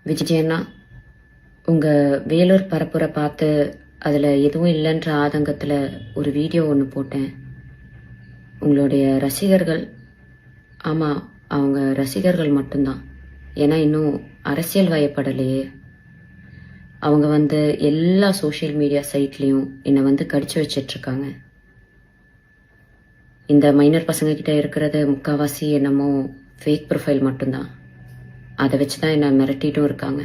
விஜயண்ணா, உங்கள் வேலூர் பரப்புரை பார்த்து அதில் எதுவும் இல்லைன்ற ஆதங்கத்தில் ஒரு வீடியோ ஒன்று போட்டேன். உங்களுடைய ரசிகர்கள், ஆமாம், அவங்க ரசிகர்கள் மட்டும்தான். ஏன்னா இன்னும் அரசியல் வயப்படலையே. அவங்க எல்லா சோஷியல் மீடியா சைட்லேயும் என்னை கடிச்சு வச்சிட்ருக்காங்க. இந்த மைனர் பசங்கக்கிட்ட இருக்கிறது முக்கால்வாசி என்னமோ ஃபேக் ப்ரொஃபைல் மட்டும்தான். அதை வச்சு தான் என்னை மிரட்டிட்டும் இருக்காங்க.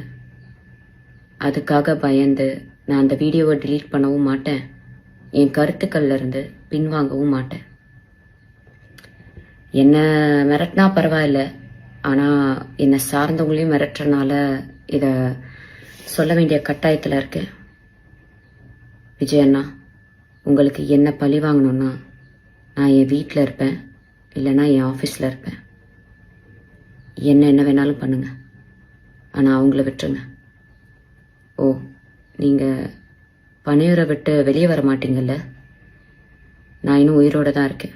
அதுக்காக பயந்து நான் அந்த வீடியோவை டிலீட் பண்ணவும் மாட்டேன், என் கருத்துக்கள்லேருந்து பின்வாங்கவும் மாட்டேன். என்னை மிரட்டினா பரவாயில்ல, ஆனால் என்னை சார்ந்தவங்களையும் மிரட்டுறனால இதை சொல்ல வேண்டிய கட்டாயத்தில் இருக்கேன். விஜயண்ணா, உங்களுக்கு என்ன பழி வாங்கணும்னா நான் என் வீட்டில் இருப்பேன், இல்லைன்னா என் ஆஃபீஸில் இருப்பேன். என்ன வேணாலும் பண்ணுங்க, ஆனால் அவங்கள விட்டுருங்க. ஓ, நீங்கள் பனையூரை விட்டு வெளியே வர மாட்டீங்கல்ல? நான் இன்னும் உயிரோடு தான் இருக்கேன்.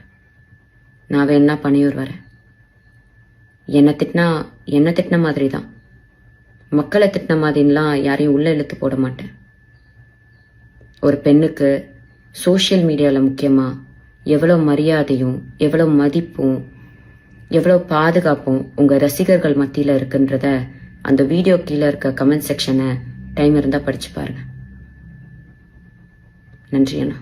நான் வேணா பனையூர் வரேன். என்னை திட்டின மாதிரி தான், மக்களை திட்டின மாதிரிலாம் யாரையும் உள்ளே இழுத்து போட மாட்டேன். ஒரு பெண்ணுக்கு சோஷியல் மீடியாவில் முக்கியமாக எவ்வளோ மரியாதையும் எவ்வளோ மதிப்பும் எவ்வளோ பாதுகாப்பும் உங்கள் ரசிகர்கள் மத்தியில் இருக்குன்றத அந்த வீடியோ கீழே இருக்க கமெண்ட் செக்ஷனை டைம் இருந்தால் படித்து பாருங்கள். நன்றி அண்ணா.